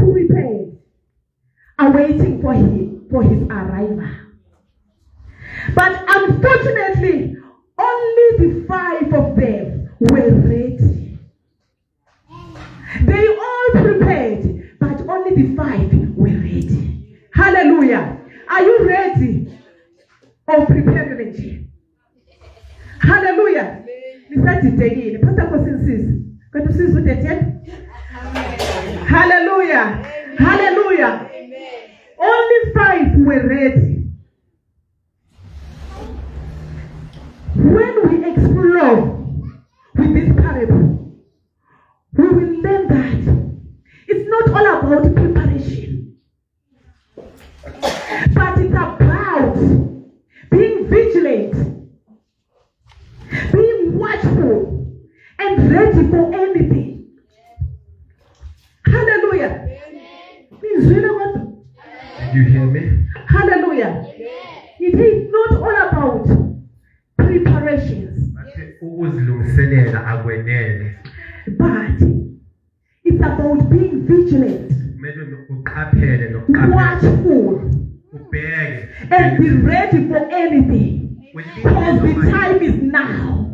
prepared, awaiting for his arrival. But unfortunately, only the 5 of them were ready. They all prepared, but only the 5 were ready. Hallelujah. Are you ready or preparing? Hallelujah. Hallelujah. Hallelujah. Only 5 were ready. When we explore with this parable, we will learn that it's not all about preparation, but it's about being vigilant, being watchful, and ready for anything. Hallelujah. Did you hear me? Hallelujah. It is not all about preparations, but it's about being vigilant, watchful, and be ready for anything. Because the time is now.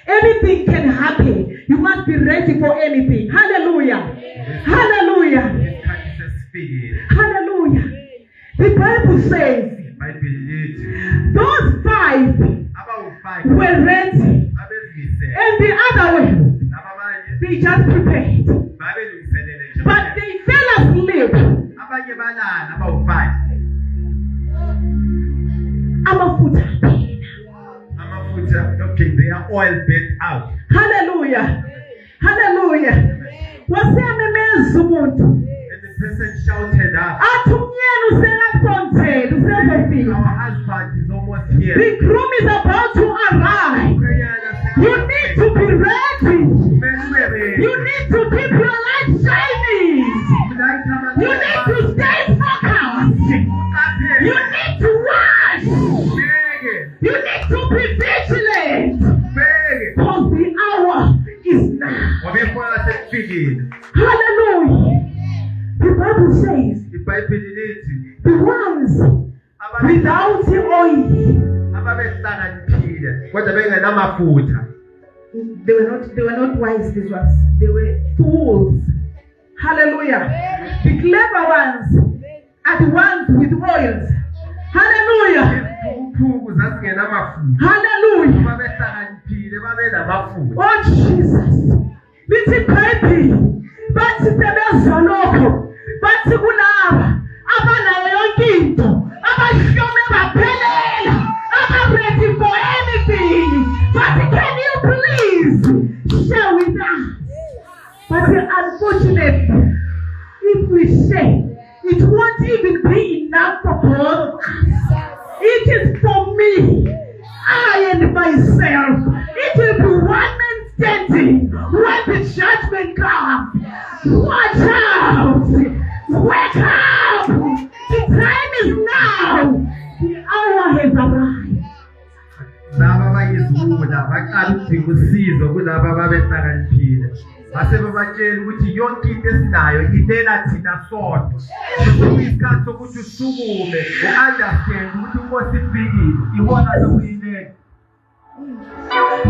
Anything can happen. You must be ready for anything. Hallelujah. Hallelujah. Hallelujah. The Bible says those 5 were ready, and the other ones, they just prepared, but they fell asleep. Okay, they are all burnt out. Hallelujah. Hallelujah. And the person shouted out, our husband is almost here. The groom is about to arrive. You need to be ready. You need to keep your light shining. You need to stay focused. You need to watch. You need to be vigilant. Because the hour is now. Hallelujah. The Bible says the ones without oil, they were not wise, these ones. They were fools. Hallelujah. The clever ones are the ones with oils. Hallelujah. Hallelujah. Oh Jesus. Little baby. But sisebezwa lokho. Bathi kulaba abanayo yonke into. Abashome baphelela. Ready for anything. But can you please share with us? But unfortunately, if we share, it won't even be enough for both of us. It is for me, I and myself. It will be one man standing when the judgment comes. Watch out! Wake up! The time is now. The hour has arrived. Laba bayizula baqala ukudinga usizo kulaba ababehlakaniphile. Base babatshela ukuthi yonke into esinayo ilela thina sodwa. Kuyisikhathi sokuthi usukume u-understand ukuthi inkosi ifikile. Iwona lokuyinene.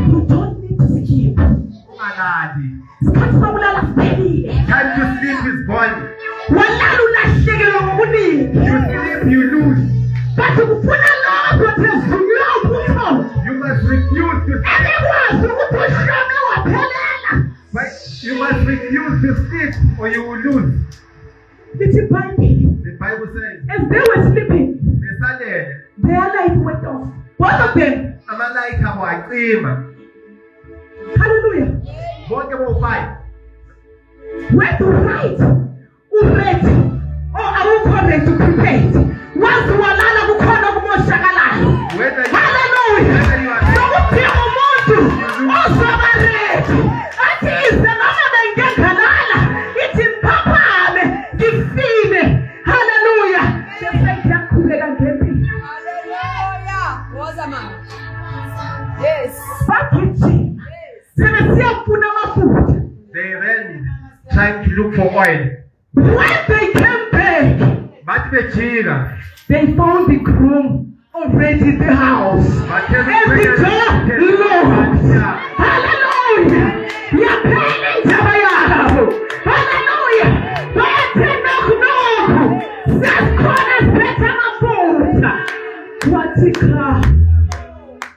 You don't need to skip. Ungalali. Isikhathi sokulala sifikile. Time to sleep is gone. Walala ulahlekelwa ngokuningi. You sleep, you lose. But ukufuna lokho thezulwa ukutho. You must refuse to sleep. Anyone ukuthi ushome waphelela. You must refuse to sleep or you will lose. The Bible says, as they were sleeping, their light went off. Both of them. Hallelujah. Where to write? Ready? Or are we correct to prepare? Once you are not going to go shakala. Hallelujah. So what you want to? Also ready. That is the mama that get halala. It's in papa. Defeat. Hallelujah. Just like that could have been. Hallelujah. Was a man. Yes. Packaging. They ran trying to look for oil. When they bejika they found the groom already in the house. bathe And the door locked. Hallelujah. Yaphela indaba yabo. Hallelujah. Bathe noku. Sasikhona siphethe amafutha. Wathi cha.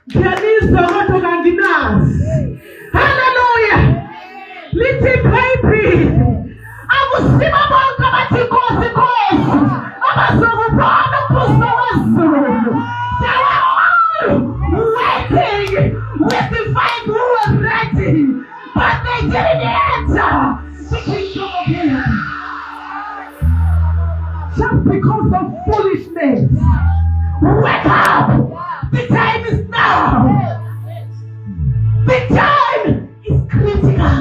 Ngiyalizwa kodwa kanginazi. Hallelujah. Lithi baby. Akusiba bonke abathi Nkosi Nkosi. Abazokubona umbuso wezulu. They were all waiting with the fight who was ready. But they didn't enter the kingdom of heaven. Just because of foolishness. Wake up! The time is now. The time is critical.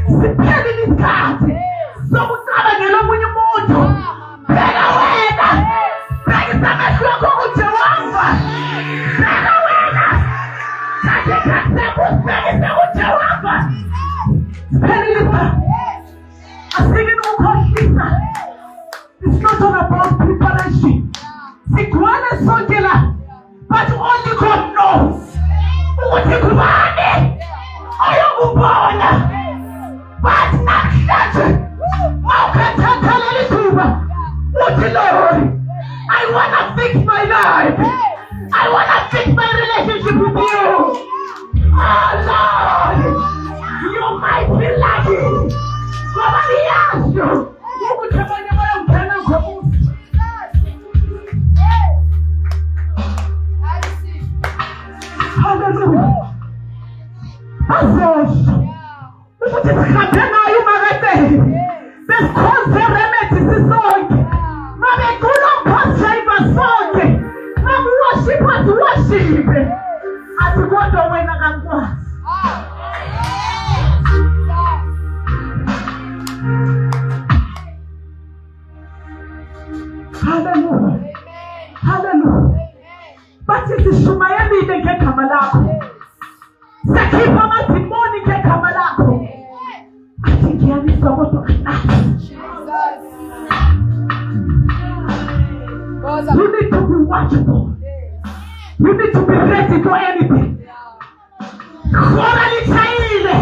Siphele isikhathi sokucabangela omunye umuntu. Bheka wena. Bhekisa amehlo akho kuJehova. Bheka wena. Thathe isakho usibhekise kuJehova. Siphele isikhathi. Asike nokukhohlisa. It's not all about preparation. Sigcwele sonke la. But only God knows. Ukuthi kubani oyokubona. But namhlanje mawukhathatha leli thuba uthi Lord, I want to fix my life. I want to fix my relationship with you. Oh Lord, you might be lucky. Ngoba niyasho ukuthi abanye bayongena ngomusa. Hallelujah. Azosho ukuthi sihambe nayo umakade. Besikhonze remedy sisonke. Mabecula umphoshiva sonke. Makuworship asiworship. Athi kodwa wena kankwazi. Hallelujah. Hallelujah. Bathi sishumayelile ngegama lakho. Sakhipha amadimoni ngegama lakho. Athi ngiyabizwa kodwa kanathi. You need to be watchful. You need to be ready for anything. Khona litshayile.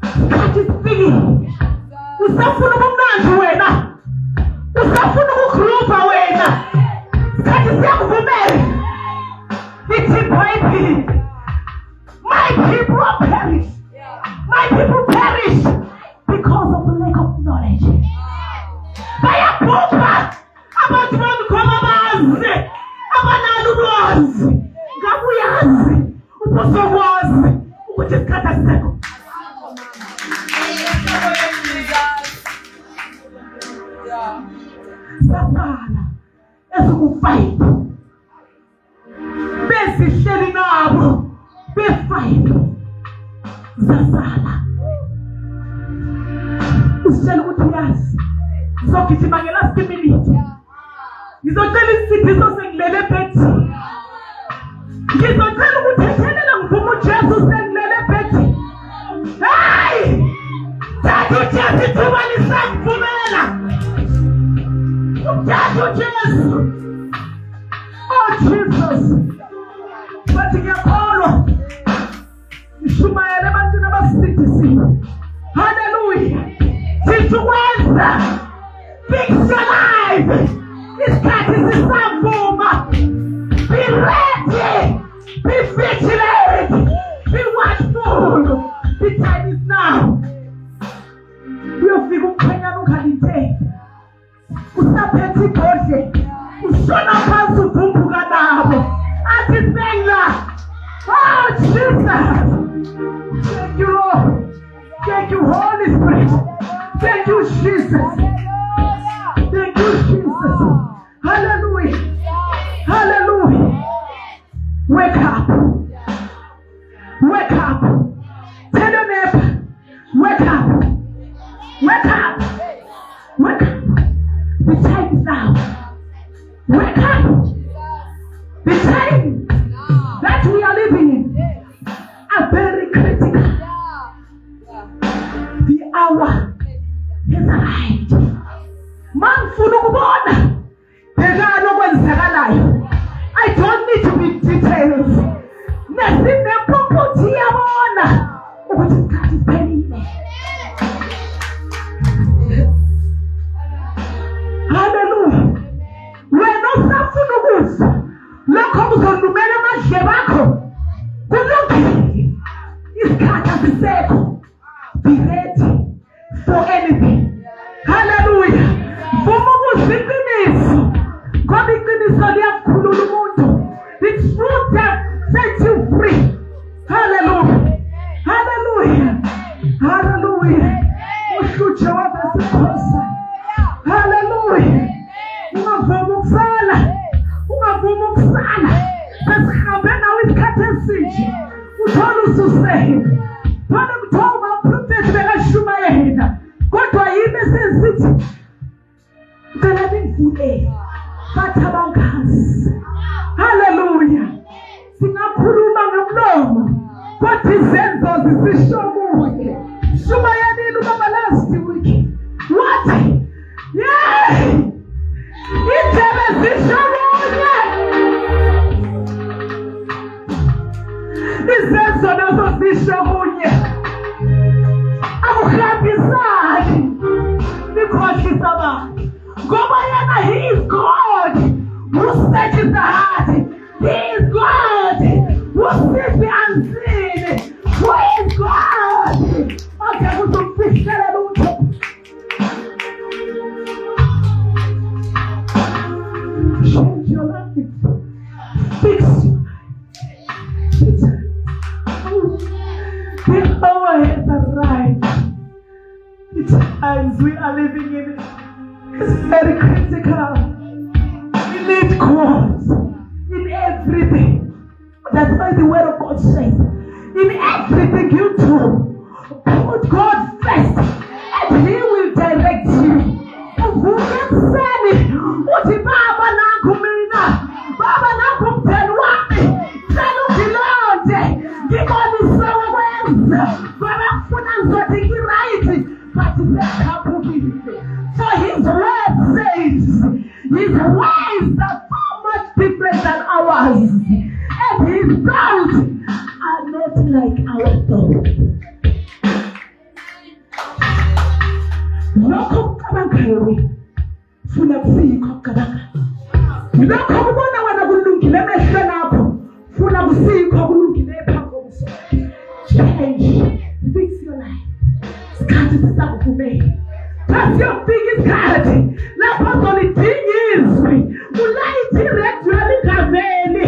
Isikhathi sifikile. Usafuna ubumnandi wena. Usafuna ukukhuluma wena. Isikhathi siyakuvumela. Lithi Bible. My people are perished. My people perish because of the lack of knowledge. Bayabhubha abantu bakhona bazi abanalo ulwazi. Ngabe uyazi ubuzokwazi ukuthi isikhathi asisekho. Safana ezokufight. Besihleli nabo. Befight. Zasala. Usitshela ukuthi uyazi. Ngizogijima ngelast minute. Ngizocela isiphiso sengilele ebhedini. Ngizocela ukuthethelela ngivuma uJesu sengilele ebhedini. Hayi! Thatha uJesu ithuba lisakuvumela. Uthatha uJesu. Oh Jesus. Bathi ngiyakholwa. Ishumayele ebantwini abasindisiwe. Hallelujah. Sisukwenza. Fix your life. Isikhathi sisavuma. Be ready. Be vigilant. Be watchful. The time is now. Uyofika umkhwenyana ungalithe. Usaphethe ibhodle. Ushona phansi uvumbuka nabo. Athi sengla. Oh Jesus. Thank you Lord. Thank you Holy Spirit. Thank you Jesus. Thank you Jesus. Hallelujah. Hallelujah. Wake up. Wake up. Tell your neighbor. Wake up. Wake up. Wake up. The time is now. Wake up. The time that we are living in are very critical. The hour has arrived. Mangifuna ukubona bhekana okwenzakalayo. I don't need to be details. Nesimephokothi yabona ukuthi isikhathi siphelile. Hallelujah. Wena usafuna ukufa lokho kuzolumela amadlebe akho. Kulungile. Isikhathi asisekho. Be ready for anything. Hallelujah. Vuma ukuziqiniso. Ngoba iqiniso liyakukhulula umuntu. The truth that sets you free. Hallelujah. Hallelujah. Hallelujah. Uhluthe wabesikhosa. Hallelujah. Ungavuma ukusala. Ungavuma ukusala. Sesihambe nawe isikhathi esinje. Uthola ususele. Phana mthomba uprofeti bekashumayela. Kodwa yini sesithi ngala nivule. Bathi abangazi. Hallelujah. Singakhuluma ngomlomo. Kodwa izenzo zisishokuye. Shumayanini ubaba last week. What? Yeah! Indebe zishokuye. Izenzo nazo zishokuye. Akuhambisani. Nikhohlisa abantu. Ngoba yena he is God who searches the heart. He is God who sees the unseen. Who is God? Okay, kuzomfihlela lutho. Change your life. Fix your life. The hour has arrived. The times we are living in is very critical. We need God in everything. That's why the word of God says, in everything you do, put God first, and He will direct you. Uthi baba nakho mina, baba nakho mtheni wami, cela ungilonde, ngibonise ukwenza. Baba ngifuna ngizothi ngiright, but sekhaphukile. For His word says, His ways are so much different than ours, and His thoughts are not like our thoughts. Lokho kucabangayo funa kusikho kucabanga. Lokho kubona wena kulungile emehlweni akho funa kusikho kulungile phambi kobuso. Change, fix your life. Isikhathi sisakuvumela. Kasiyofika isikhathi lapho uzolidinga izwi. Ulayithi iredio lingaveli.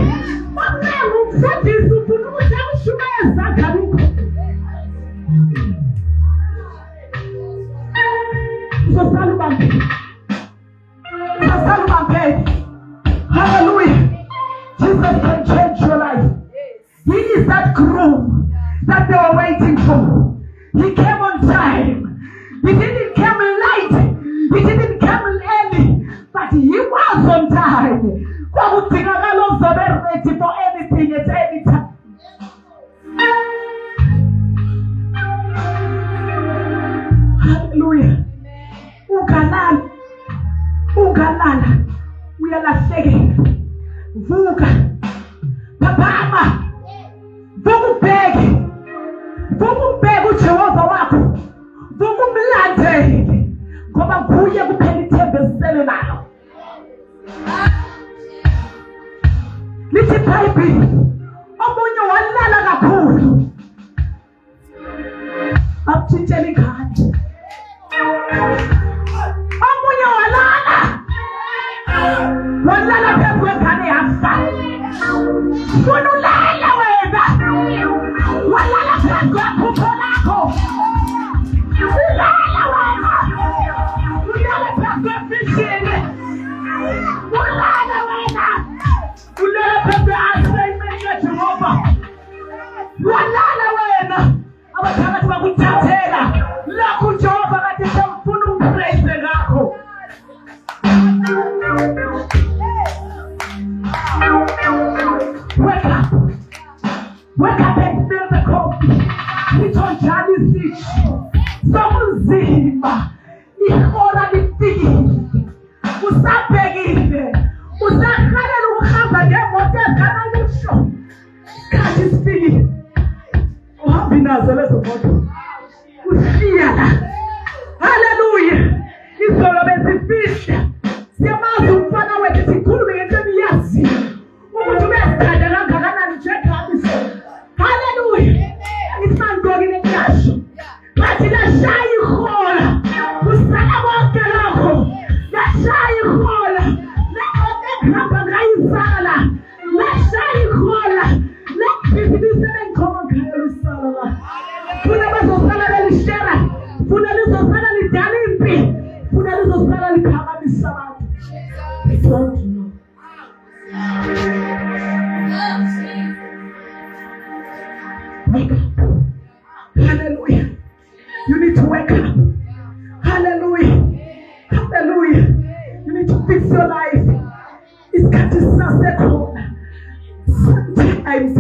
Umnyango ukufundisa ufuna ukuthi akushumayeza akhalukho. Uzosala ubambile. Uzosala ubambile. Hallelujah. Jesus can change your life. He is that groom that they were waiting for. He came on time. He didn't come late. He didn't come early. But He was on time. Kwakudingakala uzobe ready for anything at any time. Hallelujah. Ungalala. Uyalahlekela. Vuka. Papa. Vuka ubheke. Vuka ubheke uJehova wakho. Vuka umlandele. Ngoba kuye kuphela ithemba esisele nalo. Lithi iBhayibheli omunye walala kakhulu. Akutshintshela ingane. Omunye walala phezu kwengane yafa. Funa ulala wena. Walala phezu kwephupho lakho. Ulala wena. Ulala phezu kwefishini. Ulala wena. Ulala phezu kwe-assignment kaJehova. Walala wena. Abathakathi bakuthathela. Lokhu uJehova kade semfuna umpraise ngakho. Wake up. Wake up and feel the coffee. Litonjani isishi. Sokunzima. Ihora lifikile. ngesikhathi sifikile uhambe nazo lezo moto ushiya la. Haleluya. Izolo bezifihla siyamazi umfana wethu sikhulume ngento yazi ukuthi uyasithanda kangakanani njengami. Haleluya. Isandokile enyasho bathi lashaya ihola usala bonke lokho lashaya ihola hamba ngayizala lashaya ihola lebhizinisi elengikhoma ngayo lisala la. Funa bazosala belishera, funa lizosala lidala impi, funa lizosala liphakamisa abantu. Don't know. Wake up. Hallelujah. You need to wake up. Hallelujah. Hallelujah. You need to fix your life. Isikhathi sisasekhona. Sometimes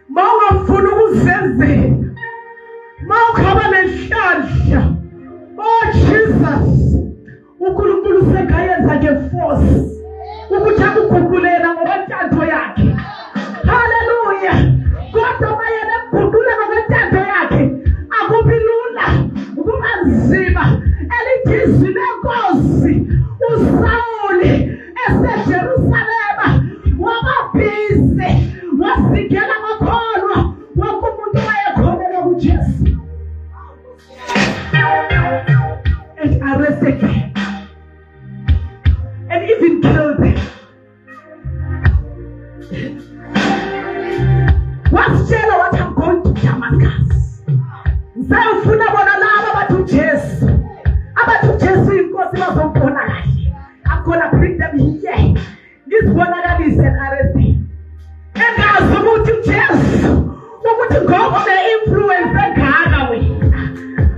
mawungafuna ukuzenzela, mawukhaba nenhlanhla, oh Jesus, uNkulunkulu sekayenza ngeforce ukuthi akuguqulela ngokwentando yakhe. Hallelujah. Kodwa mayena ekuguqula ngokwentando yakhe akubi lula, kuba nzima. Elithi izwi lenkosi uSawuli eseJerusalema wababhizi wasikela makholwa wakumuntu wayekholelwa kuJesu and arrested him and even killed him. Wasitshela what I'm going to Damascus. Sayofuna bona laba abathu Jesu inkosi bazombona kahle. I'm gonna bring them here. Ngizibonakalise and arrest him. Engazi ukuthi uJesu ukuthi ngoba ne-influence engaka wena.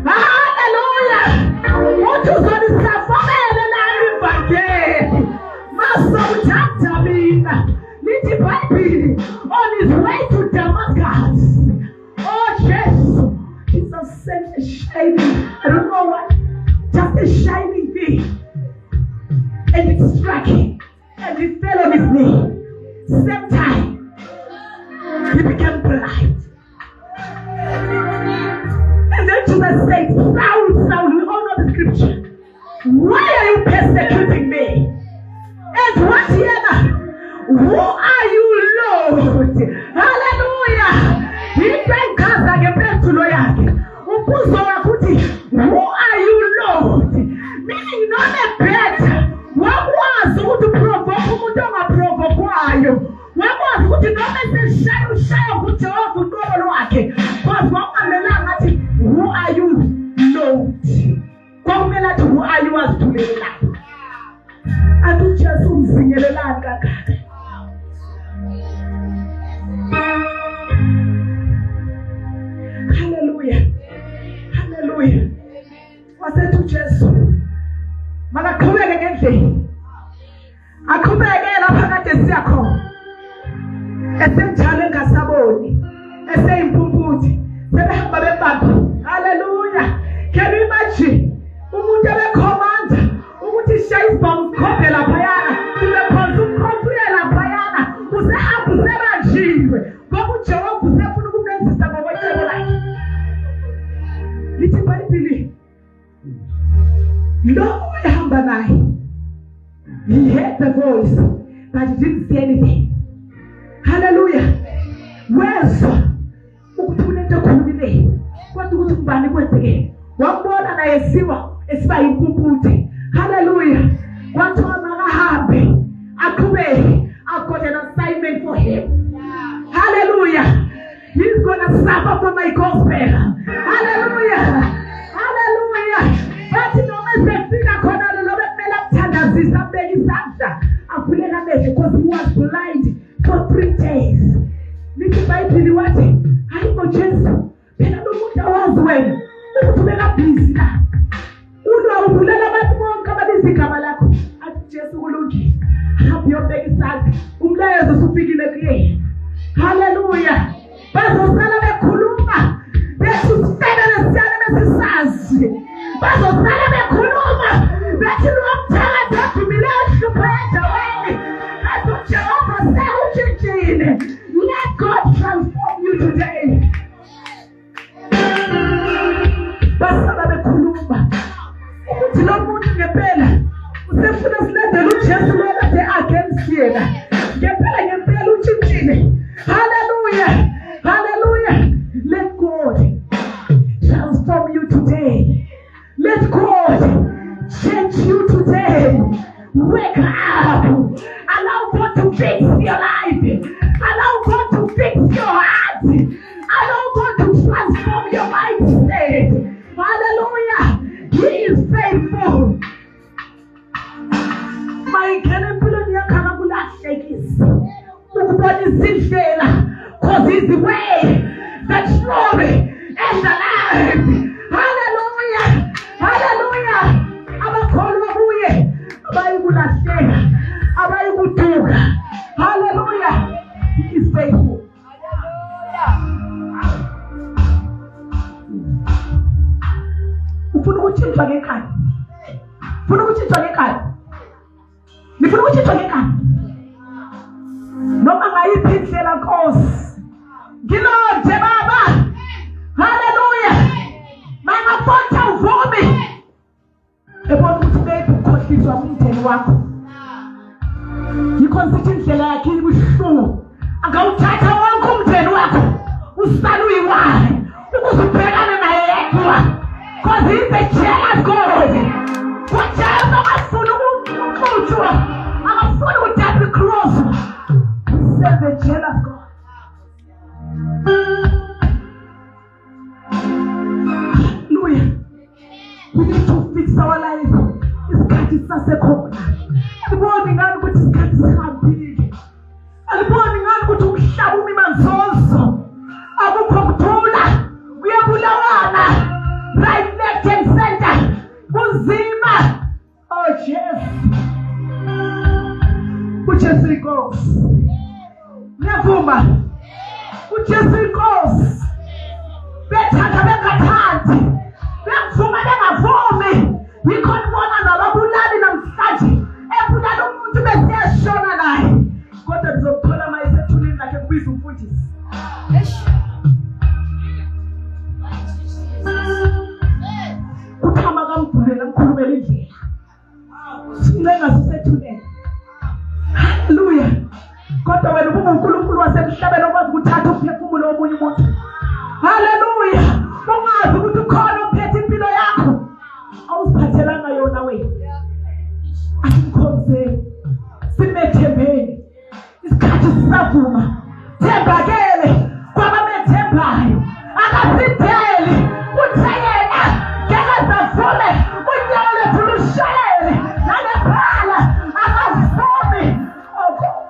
Hallelujah. Uthi uzonisafamele la ivangeli. Masawuthatha mina. Lithi iBhayibheli on his way to Damascus. Oh Jesus. Jesus sent a shining, I don't know what, just a shining thing. And it struck him. And he fell on his knee. Same time, he became blind. And then Jesus said, Saul, Saul, we all know the scripture. Why are you persecuting me? And what here? Who are you, Lord? Hallelujah. He thank God that you bent to loyalty. Who are you, Lord? Meaning not a better. What was to provoke who don't provoke you? What was to not say shy of what you ought to go like? But what am who are you, Lord? Who are you as to live life? I do just sing a lot. Hallelujah. Hallelujah. Wasethi uJesu makaqhubeke ngendlela. Aqhubeke lapha kade siya khona. Esenjalo engasaboni. Eseyimpumputhe. Sebehamba bebamba. Hallelujah. Can you imagine? Umuntu ebekhomanda ukuthi shayi bomb khophe lapha yana. Ubekhonza umkhomfuye lapha yana. Usehamba usebanjiwe. Ngoba uJehova usefuna ukumenzisa ngokwecebo lakhe. Lithi iBhayibheli lo ehamba naye, he heard the voice but he didn't see anything. Hallelujah. Wezwa ukuthi kunento ekhulumileyo kodwa ukuthi kubani kwenzeke. Wabona naye esiba yimpumputhe. Hallelujah. Kwathiwa makahambe aqhubeke. I've got an assignment for him. Hallelujah. He's gonna suffer for my gospel. Hallelujah. Hallelujah. But no mesefika khona lo bemela kuthandazisa beka isandla avulela amehlo because he was blind for 3 days. Lithi iBhayibheli wathi hayi bo Jesu phela lo muntu awazi wena ukuthi ubeka busy la. Uvulela abantu bonke ababiza igama lakho. Athi Jesu kulungile. Hamba uyobeka isandla. Umlayezo usufikile kuye. Hallelujah. Bazosala bekhuluma bethi usebenzele besisazi. Bazosala bekhuluma bethi lomthakathi othumile uhlupho endaweni. Athi uJehova sewushintshile. Let God transform you kuyena. Ngempela utshintshile. Hallelujah. Hallelujah. Let God transform you today. Let God change you today. Wake up. Allow God to fix your life. Allow God to fix your heart. Allow God to transform your mindset. Hallelujah. He is faithful. Mayingena empilweni yakho akulahlekisi. Ukubona izindlela. Because He's the way, the truth, and the life. Hallelujah. Hallelujah. Abakholwa kuye abayikulahleka, abayikuduka. Hallelujah. He is faithful. Ufuna ukuthintwa ngekhaya. Ufuna ukuthintwa ngekhaya. Nifuna ukuthintwa ngekhaya. Noma ngayiphi indlela Nkosi. Ngilonje Baba. Hallelujah. Mangaphosa uvume. Ebona ukuthi bephi ukukhohliswa umndeni wakho. Yikho ngithi indlela yakhe ibuhlungu. Angawuthatha wonke umndeni wakho. Usale uyiwale. Ukuze ubhekane naye yedwa. Because He's a jealous God. Whatever akafuna ukukhutshwa. Akafuna ukuthatha icross. He's a jealous God. Hallelujah. We need to fix our life. Isikhathi sasekhona. Aliboni ngani ukuthi isikhathi sihambile. Aliboni ngani ukuthi umhlaba umimanzozo. Akukho kuthula. Kuyabulawana. Right, left and center. Kunzima. Oh Jesus. uJesu inkosi. Ngiyavuma. uJesu inkosi. Bethanda bengathandi. Bengivuma bengavumi. Yikho ngibona nababulali namhlanje. Ebulala umuntu bese yashona naye. Kodwa bizokuthola mayisethulini lakhe kubiza umfundisi. Uthama kamvulela mkhulumela indlela. Sincenga sisethuleni. Hallelujah. Kodwa wena ubuNkulunkulu wasemhlabeni okwazi ukuthatha umphefumulo womunye umuntu. Hallelujah. Ungazi ukuthi ukhona ophethe impilo yakho. Awusiphathelanga yona wena. Asikhonze. Simethembeni. Isikhathi sisavuma. Thembakele kwabamethembayo. Akasideli. Uthayela. Ngekazavule. Unyole fulushayele. Nalebhala. Akavumi. Oh God.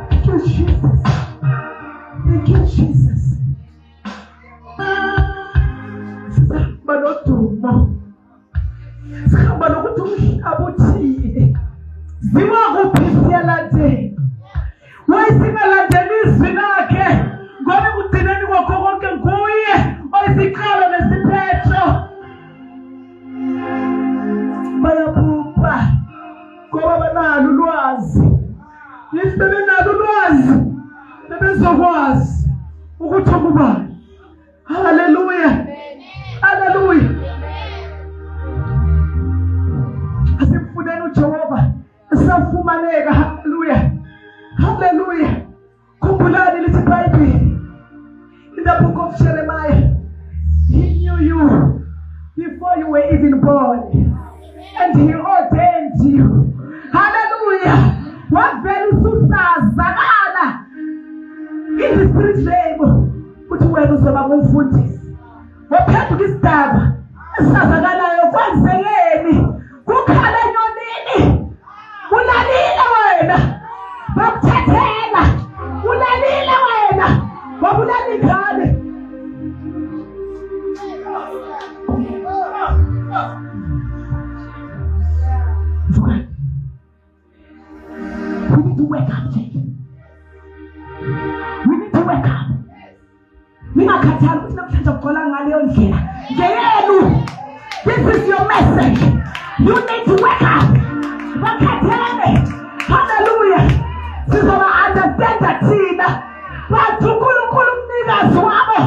Thank you, Jesus. Thank you, Jesus. Sihamba nodumo. Sihamba nokuthi umhlaba uthile. Ziwa kuphi siyalandela. Wayesingalandela izwi lakhe. Ngoba ekugcineni kwakho konke nguye oyisiqalo nesiphetho. Bayabhubha ngoba banalo ulwazi. Yithi bebenalo ulwazi bebezokwazi ukuthi ukubani. Hallelujah. Hallelujah. Asimfuneni uJehova esafumaneka. Hallelujah. Hallelujah. Khumbulani lithi iBhayibheli. In the book of Jeremiah, He knew you before you were even born. And He ordained you. Hallelujah. Wavela ususazakala in the spirit realm ukuthi wena uzoba ngumfundisi. Waphethuka isidaba esazakalayo kwenzekeni. Kukhala enyonini. Ulalile wena. Bakuthathela. Ulalile wena. Wabulala ingane. We need to wake up, church. We need to wake up. Ningakhathali ukuthi namhlanje uqola ngaleyo ndlela. Ngeyenu. This is your message. You need to wake up. Bakhathele. Hallelujah. Sizoba understand thina. Bathi uNkulunkulu umnikazi wabo.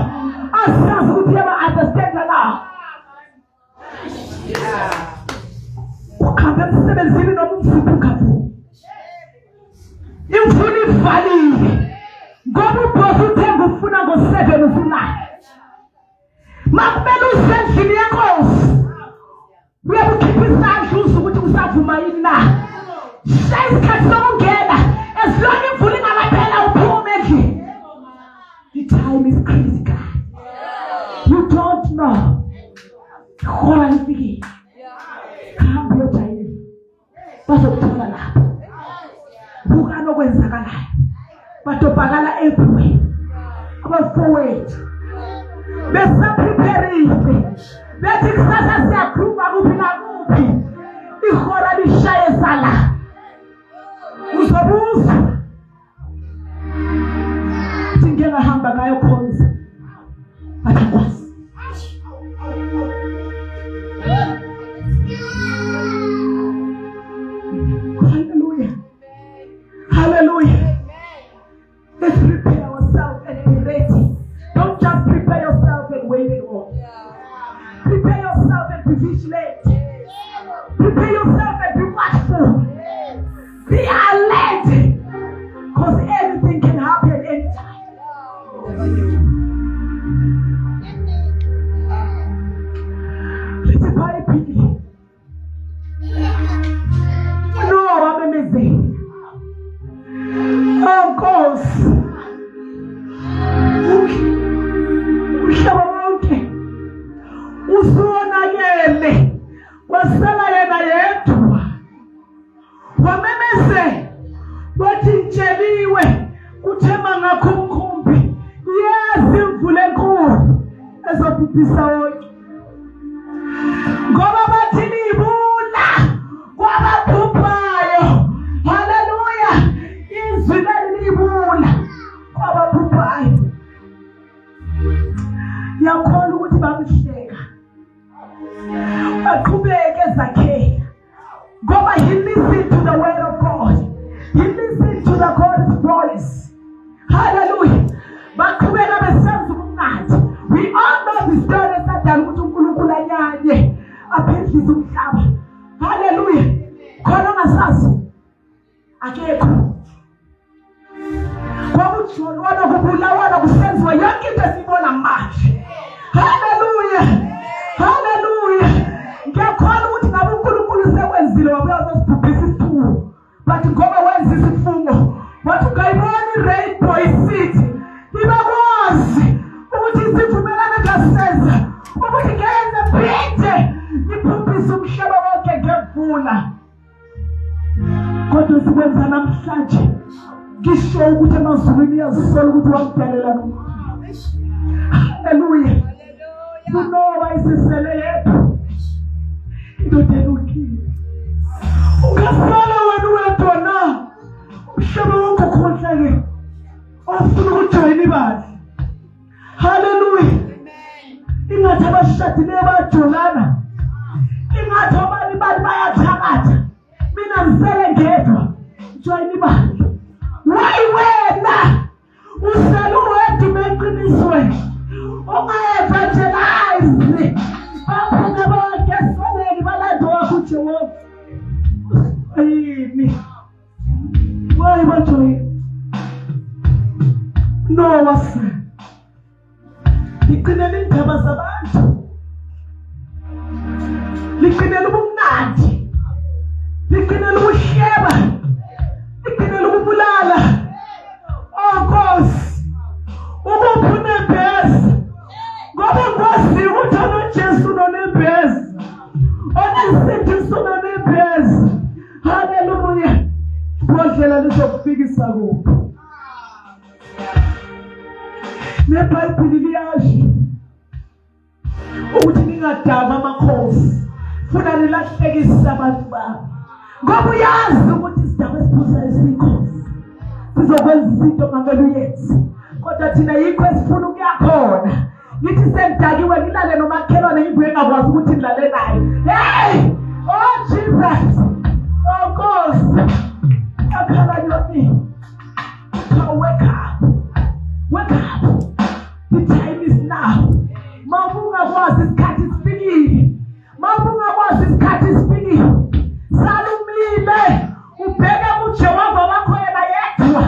Asazi ukuthi yaba understand na. usendlini yenkosi uyabukhipha isandla uze ukuthi usavuma yini na. Shaya isikhathi sokungena as long imvula ingakaphela uphume endlini. The time is critical. You don't know. Khona lifikile. Khamba uyojayela. Bazokuthola lapho. Buka nokwenzakalayo. Batobhakala everywhere. Abafowethu besapreparile bethi kusasa siyakhuluma kuphi nakuphi ihora lishaye sala uzobuza singehamba ngayo khonza bathakwazi. Hallelujah, hallelujah. Let's prepare ourselves and be ready. Don't just prepare yourself and wait it on. Prepare yourself and be vigilant. Prepare yourself and be watchful. Be alert. Because anything can happen anytime. Let's buy a piggy. No, I'm amazing. Of course. Ushaba wonke usonakele wasala yena yedwa wamemeze wathi ntsheliwe kuthema ngakhumkhumbi yazi imvula enkulu ezobhubhisa wonke ngoba bathi libula kwababhubhayo. Haleluya, izwi libula kwababhubhayo. Yakhona ukuthi bamhleka baqhubeke ezakhela ngoba he listened to the word of God. He listened to the God's voice. Hallelujah. Baqhubeka besenza ubumnandi. We all know the story esadala ukuthi uNkulunkulu anyanye aphendlise umhlaba. Hallelujah. Khona ngasazi akekho kwakujolwana kubulawana kusenziwa yonke into esibona manje. Hallelujah, hallelujah. Ngiyakholwa ukuthi ngabe uNkulunkulu sekwenzile wabuya uzosibhubhisa isithuko, but ngoba wenza isifungo wathi ungayibona i-rainbow isithi ibakwazi ukuthi isivumelane ngasenza ukuthi ngenze phinde ibhubhise umhlaba wonke ngemvula. Kodwa sikwenza namhlanje ngisho ukuthi emazulwini yazisola ukuthi wamdalela nomuntu. Hallelujah. Kunoba isisele yethu indoda elukile ungasala wena wedwa na umhlaba wonke ukhohlakele ofuna ukujoyina ibandla. Hallelujah. Ingathi abashadile bayajolana, ingathi abanye bantu bayathakatha, mina ngisele ngedwa joyina ibandla. Why wena usala uwedwa eqinisweni ungayevangelize baphuma bonke esoneni balando wakho uJehova ayini why bajoyina no wasa liqinele indaba zabantu, liqinele ubumnandi, liqinele ubusheba, liqinele ukubulala. Oh Nkosi, ukuphuna ebhezi ngoba Nkosi ukuthi uNjesu nonebhezi onesindiso nonebhezi. Hallelujah. Kodlela lizokufikisa kuphi? NeBhayibheli liyasho ukuthi ningadaba amakhosi funa nilahlekise abantu babo ngoba uyazi ukuthi isidaba esiphuza isikhosi sizokwenza izinto ngangelo uyenzi. Kodwa thina yikho esifuna ukuyakhona. Ngithi sendakiwe ngilale nomakhelwane ngibuye ngakwazi ukuthi ngilale naye. Hey! Oh Jesus! Oh Nkosi! Akhala yoni. Wake up! Wake up! The time is now. Mabunga was isikhathi sifikile. Mabunga was isikhathi sifikile. Salumile ubheke kuJehova wakho yena yedwa.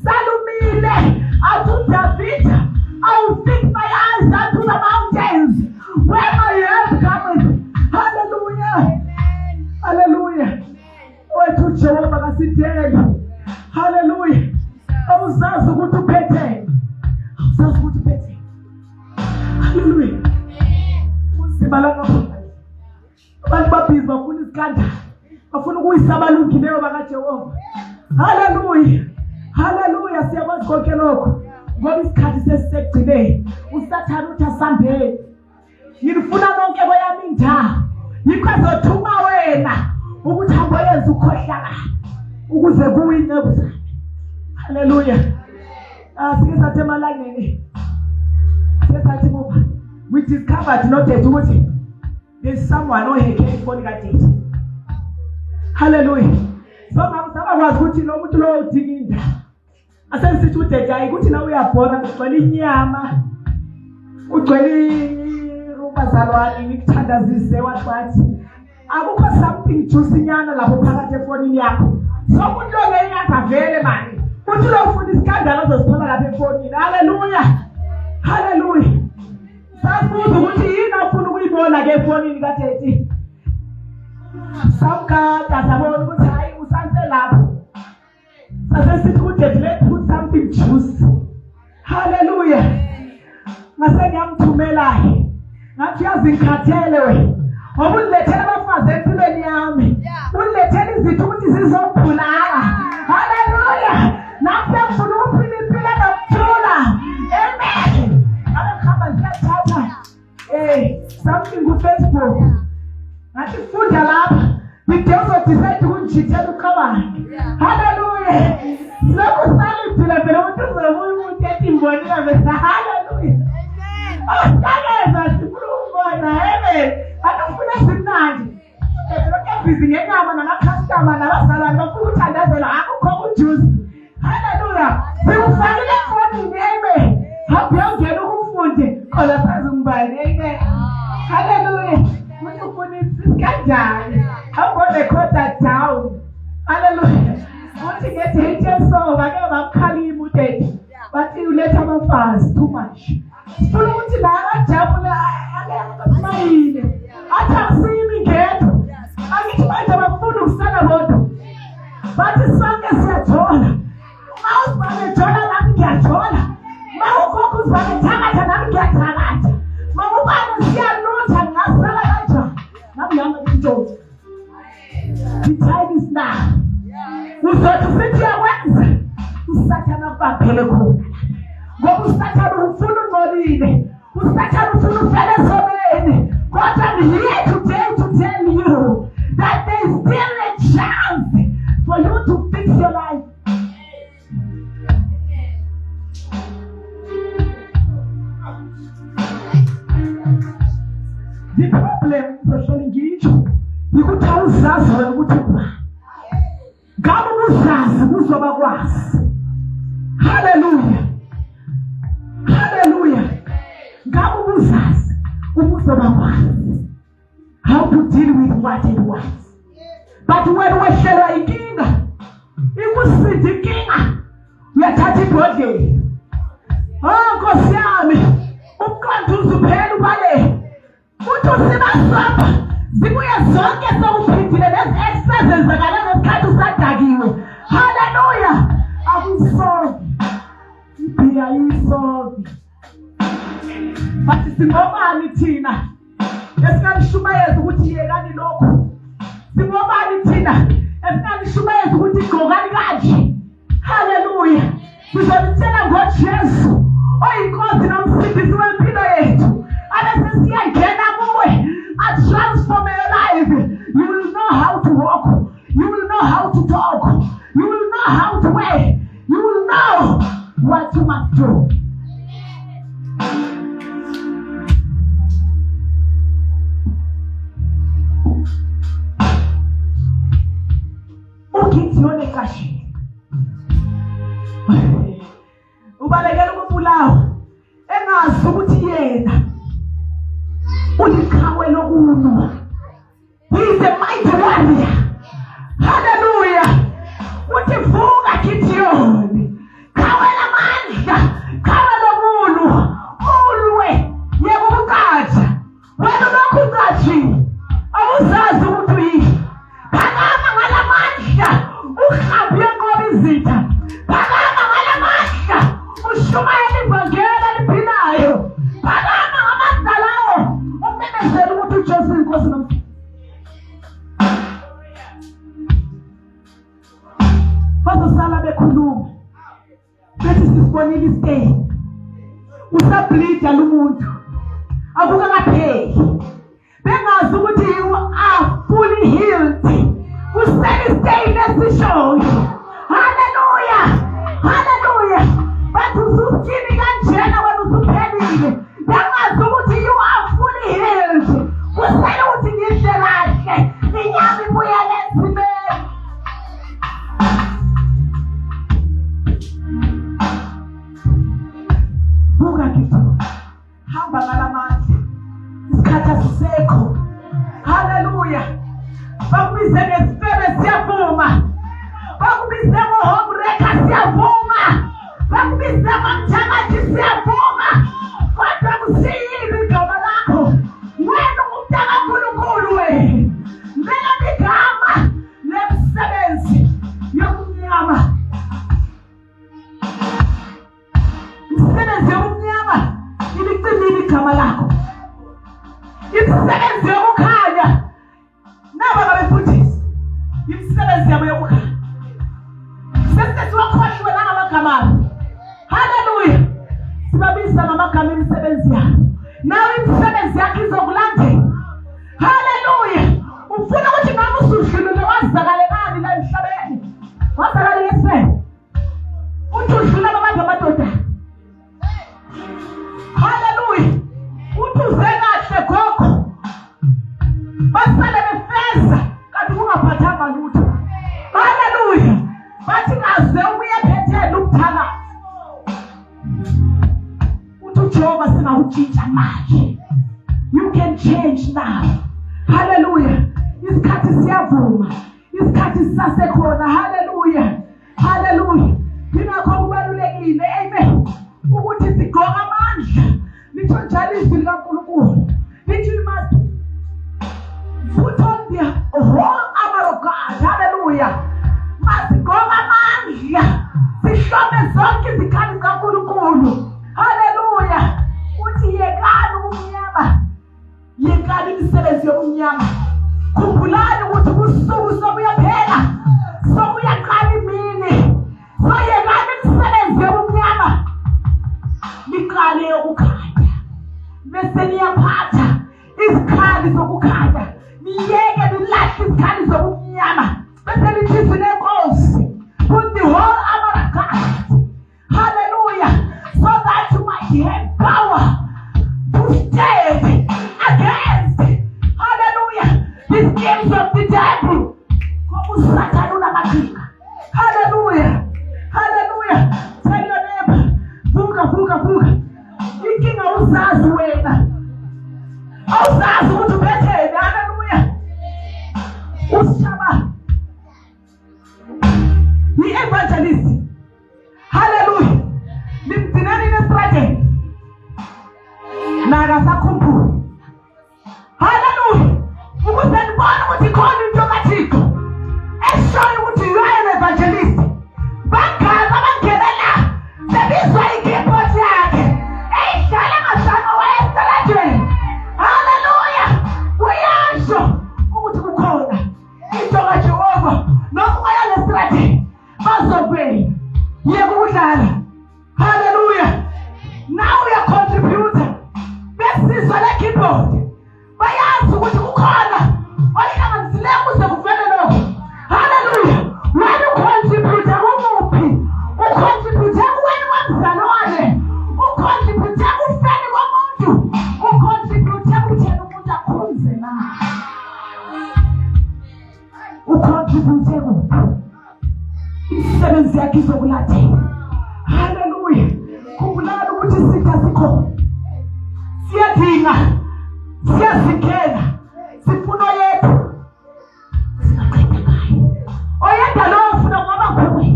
Salumile awuthi David, I will fix my eyes unto the mountains. Where malanga abantu babhizi bafuna isikandla bafuna ukuyisa abalungileyo bakaJehova. Haleluya, haleluya. Siyakwazi konke lokho ngoba isikhathi sesisekugcineni. Usathane uthi asambeni, ngifuna nonke kweyami indawo, yikho ezothuma wena ukuthi hamboyenza ukhohlakala ukuze kuwe ingcebu zakhe. Haleluya. Sike sathi emalangeni sesathi ngoba we discovered not that ukuthi there's someone oheke ifoni kadeti. Haleluya. So sabakwazi ukuthi lo muntu lo udinga asesithi udeti hayi ukuthi na uyabhona ugcwele inyama ugcwele ubazalwane ngikuthandazise wathi akukho something juicy nyana lapho phakathi efonini yakho. So umuntu lo ngeke vele manje uthi lo ufuna isikandalo ozosithola lapha efonini. Haleluya, haleluya. Sabuza ukuthi yini afuna ukuyibona ke efonini kadeti. Samkada sabona ukuthi hayi usanse lapho. Sasesithi udeti let's put something juicy. Haleluya. Ngase ngiyamthumela ngathi yazi ngikhathele we. Ngoba ulethele abafazi empilweni yami. Ulethele izithu ukuthi zizophulala. Haleluya. Nafika ngifuna ukuphila impilo enokuthula. Amen. Abakhamba ziyathatha something ku Facebook. Ngathi funda lapha. Bidongo decide ukunjithela uqabane. Haleluya. Lokho salidile phela umuntu uzobuya umuntu ethi mbonile bese haleluya. Sakeza sikhuluma amen. Atufuna simnandi. Lokho busy ngenyama namacustomer nabazalwane bafuna ukuthandazela akukho ujuice. Haleluya. Sikufakile efonini amen. Habuyongena ukufunde khola phansi umbali amen. Haleluya. Umuntu ufuna isikandani. How about they cut that down? Hallelujah. Uthi ngethethi so bake bakhalima udeti. But you let them fast too much. Sifuna ukuthi la ajabula akayimile. Athasimi ngedwa. Angithi manje bafuna ukusala bodwa. Bathi sonke siyathola. Mawuzibane thola nami ngiyathola. Mawukhokha uzibane thakatha nami ngiyathakatha. Mawubane siyalutha ngasala kanjani. Nami yami ngithola. The time is now. Uzothi sithi yakwenza usathana baphele khona. Ngoba usathana ufuna unolile. Usathana ufuna ufele sobeni. God I'm here today to tell you that there is still a chance for you to fix your life. The problem is showing you. Ukuthi awuzazi wena ukuthi kuba ngabe uzazi kuzoba kwazi. Haleluya, haleluya. Ngabe uzazi ukuzoba kwazi how to deal with what it was. But when wehlelwa inkinga ikusidi inkinga uyathatha ibhodlela. Nkosi yami umqondo uzuphela ubale uthi usibasapha zibuye zonke sewuphindile lezi exercises ezakala ngesikhathi usadakiwe. Haleluya. Akuyisolve ibhiya yisolve. Bathi singobani thina esinganishumayeza ukuthi yekani lokho. Singobani thina esinganishumayeza ukuthi gqokani kanje. Haleluya. Sizobitshela ngoJesu oyinkosi nomsindisi wempilo yethu. Abese siyangena kuwe. A transform your life. You will know how to walk. You will know how to talk. You will know how to wear. You will know what you must do. Ukithione kashi. Ubalekela ukubulawa. Engazi ukuthi yena ulikhawe lokunwa. He is the mighty warrior. Hallelujah. Uthi vuka Gideon. Khawe lamandla, khawe lokunwa. Ulwe yebo kukaja. Wena lokhu kaji. Awuzazi ukuthi yini. Phakama ngalamandla, uhambe ngoba izitha. Phakama ngalamandla, ushumayela ivangeli eliphilayo. Phakama ngamandla lawo. Umemezela ukuthi bazosala bekhuluma bethi sisibonile isiteyi usablida lumuntu akukakapheli bengazi ukuthi you are fully healed usestayini esishoyo. Hallelujah, hallelujah. Bathi ususkini kanjena wena usuphelile bengazi ukuthi you are fully healed kusele ukuthi ngihle kahle inyama ibuyele esimeni. Buka kitu hamba ngalamandla isikhathi asisekho. Hallelujah. Bakubize ngesifebe siyavuma, bakubize ngohomreka siyavuma, bakubize ngomthakathi siyavuma. Kodwa kusiyini igama lakho wena umntaka kaNkulunkulu wena lelo igama lemsebenzi yomnyama. Imsebenzi yomnyama ilicimile igama lakho. Imsebenzi yokukhanya naba babefundisi imsebenzi yabo yokukhanya sesithi wakhohliwe nangamagama. Hallelujah. Sibabiza ngamagama imisebenzi yabo nawe imisebenzi yakho izokulandela. Hallelujah. Ufuna ukuthi nami usudlulile wazakalekani la emhlabeni wazakale yesifebe uthi udlula abantu amadoda. Hallelujah. Uthi uze kahle gogo basale befeza kanti ungaphathanga lutho. Hallelujah. Bathi ngaze ubuye phethela ukuthakaza uthi uJehova singawutshintsha manje. You can change now. Hallelujah. Isikhathi siyavuma, isikhathi sisasekhona. Hallelujah, hallelujah. Yingakho kubalulekile amen ukuthi sigqoke amandla. Litho njalo izwi likaNkulunkulu lithi we must put on the whole armor of God. Hallelujah. Masigqoke amandla sihlome zonke izikhali zikaNkulunkulu. Hallelujah. Uthi yekani umnyama, yekani imisebenzi yomnyama. Khumbulani ukuthi usuku sobuyaphela sobuyaqala imini. Soyekani imisebenzi yomnyama liqale yokukhanya bese niyaphatha izikhali zokukhanya niyeke nilahle izikhali zobumnyama bese lithi lenkosi put the whole armor of God. Hallelujah. So that you might have power to stand against, hallelujah, the schemes of the devil. Hallelujah, hallelujah. Tell your neighbor, vuka ikinga uzazi wena awuzazi ukuthi ubethene. Hallelujah. Usishaba i-evangelist. Hallelujah. Limgcineni nesitrategi nakasakhumbula. Hallelujah. Ukuze nibone ukuthi khona into kaThixo eshoyo ukuthi you are an evangelist. Bagaba bangenela sebizwa ikipoti yakhe eyihlala ngasana wayeselatshweni. Hallelujah. Uyasho ukuthi kukhona into kaJehova noma wayalesitrategi bazobheka yekudlala. Hallelujah. Now we are contributing. Besizwa le keyboard bayazi ukuthi kukhona oyinamazileko kuze kuvele lokho. Hallelujah. Wena ucontribute kumuphi? Ucontribute kuweni wamzalwane, ucontribute kufeni komuntu, ucontribute kuthena umuntu akhonze na, ucontribute kuphi? Imisebenzi yakhe izokulathela. Hallelujah. Khumbulani ukuthi sitha sikhona, siyadinga, siyazingena, sifuna yethu singaqeda ngayo. Oyedwa lo ufuna ngoba kuwe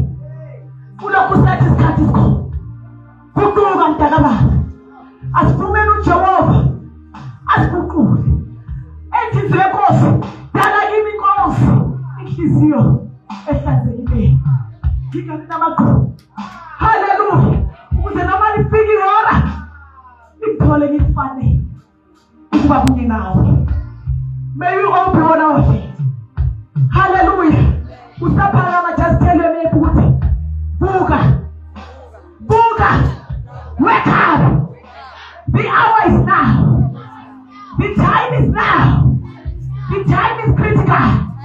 ulokhu usathi isikhathi sikhona. Kuquka mntaka baba, asivumeni uJehova asiguqule. Ethi zenkosi dala kimi inkosi inhliziyo ehlanzekileyo ngingabi namaqhubu. Hallelujah. Ukuze noma lifike ihora ngithole ngifanele ukuba kunye nawe. May you open our feet. Hallelujah. Usaphakama, just tell your neighbor, Buga. Buga. Wake up. The hour is now. The time is now. The time is critical.